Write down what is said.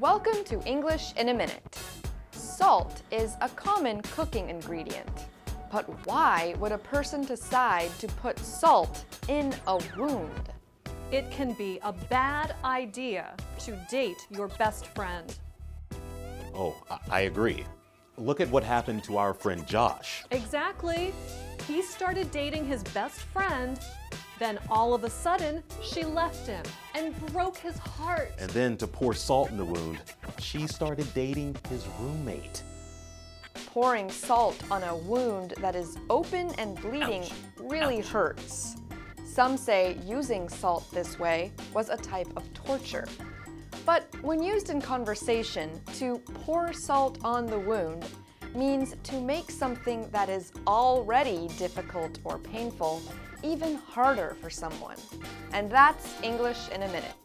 Welcome to English in a Minute. Salt is a common cooking ingredient. But why would a person decide to put salt in a wound? It can be a bad idea to date your best friend. Oh, I agree. Look at what happened to our friend Josh. Exactly. He started dating his best friend, then all of a sudden, she left him and broke his heart. And then to pour salt in the wound, she started dating his roommate. Pouring salt on a wound that is open and bleeding really hurts. Some say using salt this way was a type of torture. But when used in conversation, to pour salt on the wound means to make something that is already difficult or painful even harder for someone. And that's English in a Minute.